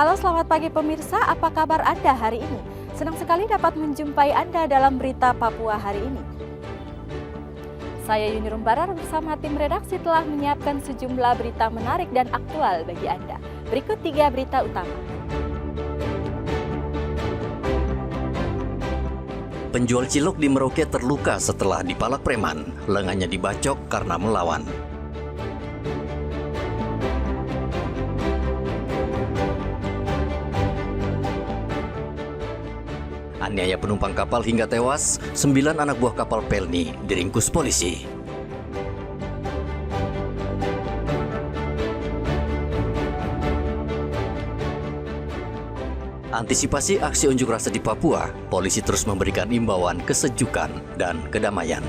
Halo, selamat pagi pemirsa, apa kabar Anda hari ini? Senang sekali dapat menjumpai Anda dalam berita Papua hari ini. Saya Yuni Rumbarar bersama tim redaksi telah menyiapkan sejumlah berita menarik dan aktual bagi Anda. Berikut 3 berita utama. Penjual cilok di Merauke terluka setelah dipalak preman, lengannya dibacok karena melawan. Aniaya penumpang kapal hingga tewas, 9 anak buah kapal Pelni diringkus polisi. Antisipasi aksi unjuk rasa di Papua, polisi terus memberikan imbauan kesejukan dan kedamaian.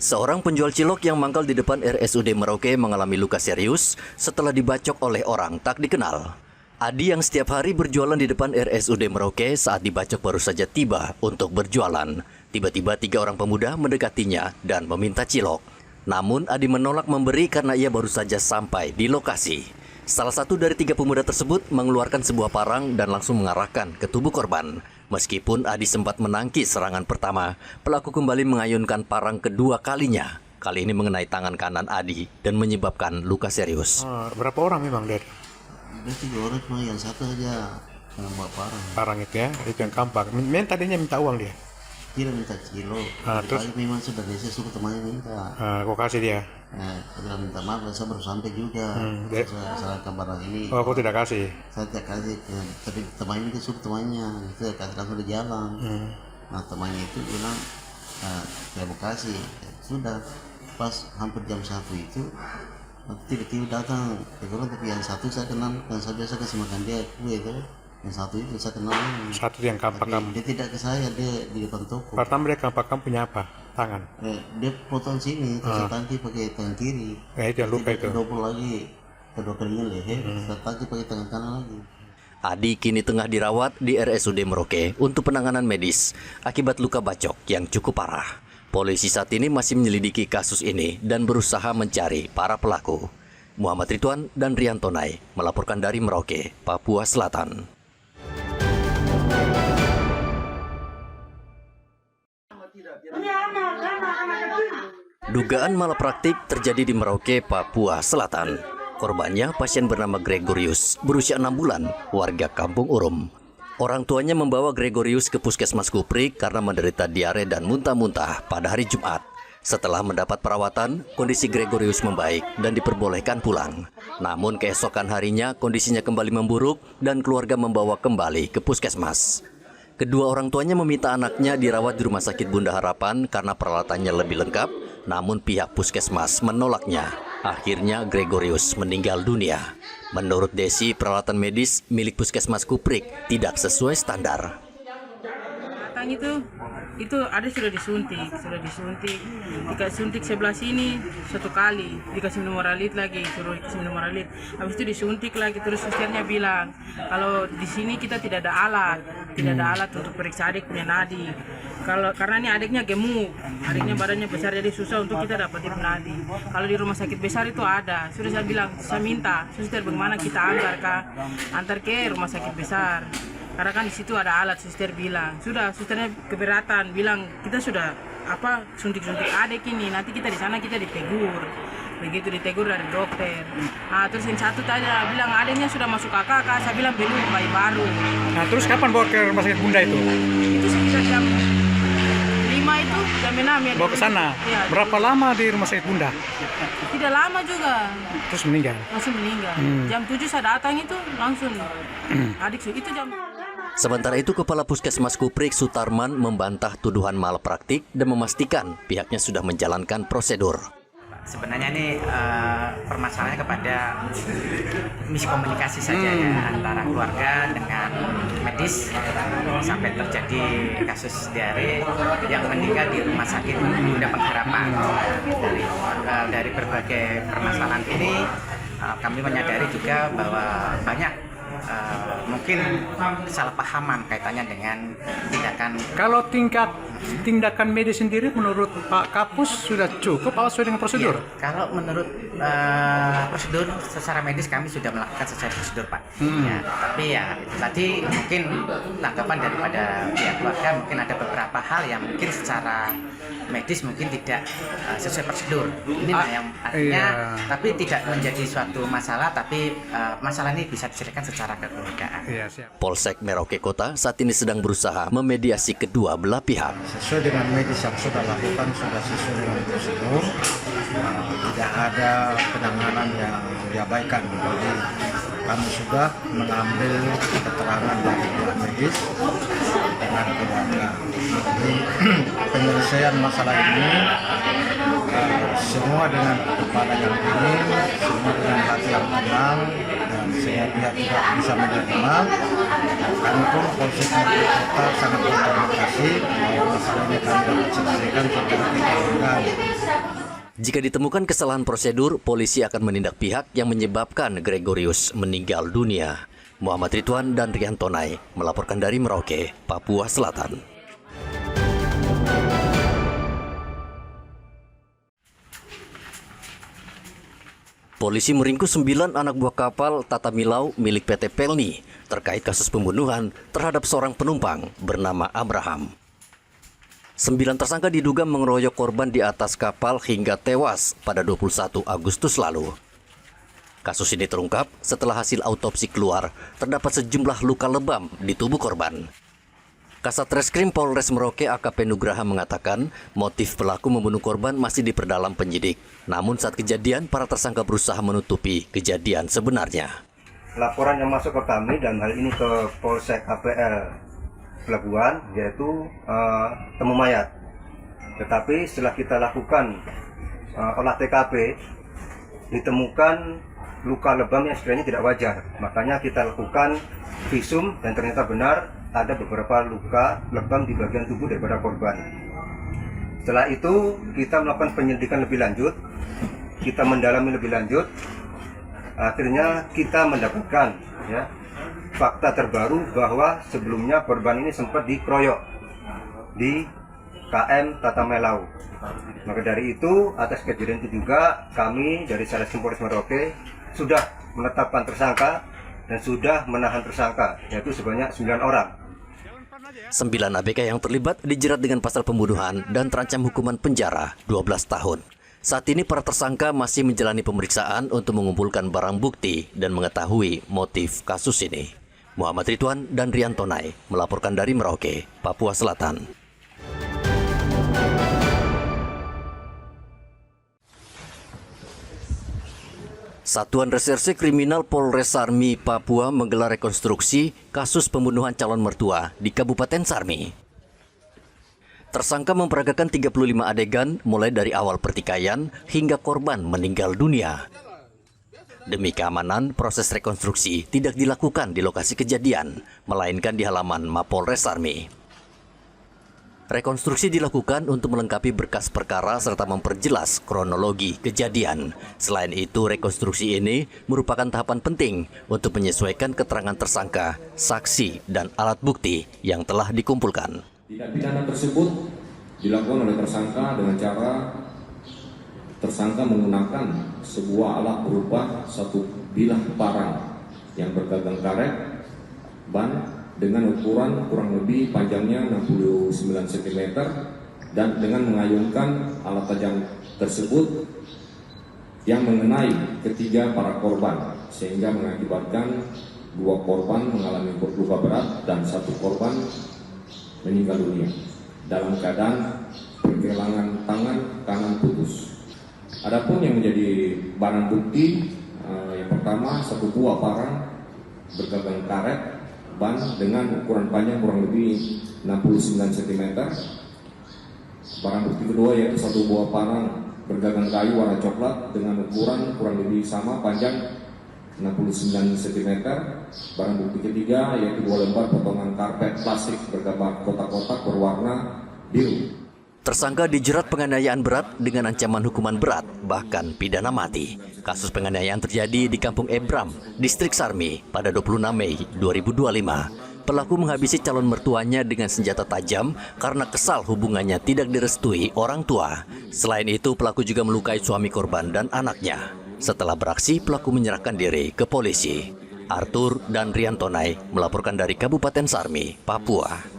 Seorang penjual cilok yang mangkal di depan RSUD Merauke mengalami luka serius setelah dibacok oleh orang tak dikenal. Adi yang setiap hari berjualan di depan RSUD Merauke saat dibacok baru saja tiba untuk berjualan. Tiba-tiba 3 orang pemuda mendekatinya dan meminta cilok. Namun Adi menolak memberi karena ia baru saja sampai di lokasi. Salah satu dari 3 pemuda tersebut mengeluarkan sebuah parang dan langsung mengarahkan ke tubuh korban. Meskipun Adi sempat menangkis serangan pertama, pelaku kembali mengayunkan parang kedua kalinya. Kali ini mengenai tangan kanan Adi dan menyebabkan luka serius. Berapa orang memang dari? Ada 3 orang, cuma yang satu aja yang bawa parang. Parang itu ya, itu yang kampak. Tadinya minta uang dia? Tidak minta kilo. Terus? Memang sudah saya suruh temannya minta. Kau kasih dia? Dia minta maaf, saya baru sampai juga. Saya salahkan barang ini. Oh, kau tidak kasih? Saya tidak kasih, tapi temannya itu suruh temannya. Saya kasih langsung di jalan. Nah, temannya itu bilang, saya mau kasih. Sudah, pas hampir jam 1 itu, tiba-tiba datang orang, tapi yang satu saya kenal, yang saya biasa kasih makan dia kue itu. Yang satu itu saya kenal. Satu yang kampak kamu? Dia tidak ke saya, dia di depan toko. Pertama dia kampak kamu punya apa? Tangan? Dia potong sini, saya tangki pakai tangan kiri. Itu yang luka itu? Double lagi, kedua kalinya leher, saya tangki pakai tangan kanan lagi. Adi kini tengah dirawat di RSUD Merauke untuk penanganan medis akibat luka bacok yang cukup parah. Polisi saat ini masih menyelidiki kasus ini dan berusaha mencari para pelaku. Muhammad Ridwan dan Rianto Nai melaporkan dari Merauke, Papua Selatan. Dugaan malapraktik terjadi di Merauke, Papua Selatan. Korbannya pasien bernama Gregorius, berusia 6 bulan, warga Kampung Urum. Orang tuanya membawa Gregorius ke Puskesmas Kuprik karena menderita diare dan muntah-muntah pada hari Jumat. Setelah mendapat perawatan, kondisi Gregorius membaik dan diperbolehkan pulang. Namun keesokan harinya kondisinya kembali memburuk dan keluarga membawa kembali ke puskesmas. Kedua orang tuanya meminta anaknya dirawat di Rumah Sakit Bunda Harapan karena peralatannya lebih lengkap, namun pihak puskesmas menolaknya. Akhirnya Gregorius meninggal dunia. Menurut Desi, peralatan medis milik Puskesmas Kuprik tidak sesuai standar. Itu ada sudah disuntik, dikasih suntik sebelah sini 1 kali, dikasih minum moralit lagi, suruh kasih minum moralit, habis itu disuntik lagi. Terus susternya bilang kalau di sini kita tidak ada alat untuk periksa adik punya nadi, karena ini adiknya gemuk, adiknya badannya besar, jadi susah untuk kita dapatin nadi. Kalau di rumah sakit besar itu ada, sudah saya bilang, saya minta suster bagaimana kita antar ke rumah sakit besar. Karena kan di situ ada alat, suster bilang. Sudah, susternya keberatan, bilang kita sudah suntik-suntik adik ini, nanti kita di sana kita ditegur. Begitu ditegur dari dokter. Terus yang satu tadi bilang adiknya sudah masuk KKK, saya bilang belum, bayi baru. Terus kapan bawa ke rumah sakit Bunda itu? Itu sekitar jam 5 itu, jam 6 ya. Bawa ke sana? Ya. Berapa lama di rumah sakit Bunda? Tidak lama juga. Terus meninggal? Langsung meninggal. Jam 7 saya datang itu langsung. Adik itu jam... Sementara itu, Kepala Puskesmas Kuprik Sutarman membantah tuduhan malpraktik dan memastikan pihaknya sudah menjalankan prosedur. Sebenarnya ini permasalahannya kepada miskomunikasi saja ya, antara keluarga dengan medis sampai terjadi kasus diare yang meninggal di Rumah Sakit Bunda Pengharapan. Dari berbagai permasalahan ini kami menyadari juga bahwa banyak mungkin kesalahpahaman kaitannya dengan tindakan. Kalau tindakan medis sendiri menurut Pak Kapus sudah cukup atau sesuai dengan prosedur? Ya, kalau menurut prosedur secara medis kami sudah melakukan sesuai prosedur, Pak. Ya, tapi ya itu tadi mungkin tanggapan daripada pihak keluarga mungkin ada beberapa hal yang mungkin secara medis mungkin tidak sesuai prosedur. Ini yang artinya tapi tidak menjadi suatu masalah, tapi masalah ini bisa diselesaikan secara kekeluargaan. Iya, siap. Polsek Merauke Kota saat ini sedang berusaha memediasi kedua belah pihak. Sesuai dengan medis yang sudah lakukan, sudah sesuai dengan prosedur, tidak ada penanganan yang diabaikan. Jadi kami sudah mengambil keterangan dari pihak medis dengan keluarga. Jadi penyelesaian masalah ini semua dengan kepala yang dingin, semua dengan hati yang tenang, dan semua pihak juga bisa menerima. Kami pun Polsek Merauke Kota sangat berterima kasih bahwa masalah ini kami dapat selesaikan secara kekeluargaan. Jika ditemukan kesalahan prosedur, polisi akan menindak pihak yang menyebabkan Gregorius meninggal dunia. Muhammad Ridwan dan Rian Tonai melaporkan dari Merauke, Papua Selatan. Polisi meringkus 9 anak buah kapal Tata Milau milik PT Pelni terkait kasus pembunuhan terhadap seorang penumpang bernama Abraham. 9 tersangka diduga mengeroyok korban di atas kapal hingga tewas pada 21 Agustus lalu. Kasus ini terungkap setelah hasil autopsi keluar terdapat sejumlah luka lebam di tubuh korban. Kasat Reskrim Polres Merauke AKP Nugraha mengatakan motif pelaku membunuh korban masih diperdalam penyidik. Namun saat kejadian para tersangka berusaha menutupi kejadian sebenarnya. Laporan yang masuk ke kami dan hal ini ke Polsek APL Pelabuhan yaitu temu mayat. Tetapi setelah kita lakukan olah TKP ditemukan luka lebam yang sebenarnya tidak wajar. Makanya kita lakukan visum dan ternyata benar ada beberapa luka lebam di bagian tubuh daripada korban. Setelah itu kita melakukan penyelidikan lebih lanjut, kita mendalami lebih lanjut. Akhirnya kita mendapatkan fakta terbaru bahwa sebelumnya korban ini sempat dikeroyok di KM Tata Milau. Maka dari itu atas kejadian itu juga kami dari Satreskrim Polres Merauke sudah menetapkan tersangka dan sudah menahan tersangka yaitu sebanyak 9 orang. 9 ABK yang terlibat dijerat dengan pasal pembunuhan dan terancam hukuman penjara 12 tahun. Saat ini para tersangka masih menjalani pemeriksaan untuk mengumpulkan barang bukti dan mengetahui motif kasus ini. Muhammad Ridwan dan Rian Tonai melaporkan dari Merauke, Papua Selatan. Satuan Reserse Kriminal Polres Sarmi, Papua menggelar rekonstruksi kasus pembunuhan calon mertua di Kabupaten Sarmi. Tersangka memperagakan 35 adegan mulai dari awal pertikaian hingga korban meninggal dunia. Demi keamanan, proses rekonstruksi tidak dilakukan di lokasi kejadian, melainkan di halaman Mapolres Sarmi. Rekonstruksi dilakukan untuk melengkapi berkas perkara serta memperjelas kronologi kejadian. Selain itu, rekonstruksi ini merupakan tahapan penting untuk menyesuaikan keterangan tersangka, saksi, dan alat bukti yang telah dikumpulkan. Tindak pidana tersebut dilakukan oleh tersangka dengan cara tersangka menggunakan sebuah alat berupa satu bilah parang yang bergagang karet, ban, dengan ukuran kurang lebih panjangnya 69 cm dan dengan mengayunkan alat tajam tersebut yang mengenai ketiga para korban sehingga mengakibatkan 2 korban mengalami luka berat dan 1 korban meninggal dunia dalam keadaan kehilangan tangan kanan putus. Adapun yang menjadi barang bukti yang pertama 1 buah parang bergagang karet ban dengan ukuran panjang kurang lebih 69 cm. Barang bukti kedua yaitu 1 buah parang bergagang kayu warna coklat dengan ukuran kurang lebih sama panjang 69 cm. Barang bukti ketiga yaitu 2 lembar potongan karpet plastik bergambar kotak-kotak berwarna biru. Tersangka dijerat penganiayaan berat dengan ancaman hukuman berat, bahkan pidana mati. Kasus penganiayaan terjadi di Kampung Ebram, Distrik Sarmi pada 26 Mei 2025. Pelaku menghabisi calon mertuanya dengan senjata tajam karena kesal hubungannya tidak direstui orang tua. Selain itu, pelaku juga melukai suami korban dan anaknya. Setelah beraksi, pelaku menyerahkan diri ke polisi. Arthur dan Rian Tonai melaporkan dari Kabupaten Sarmi, Papua.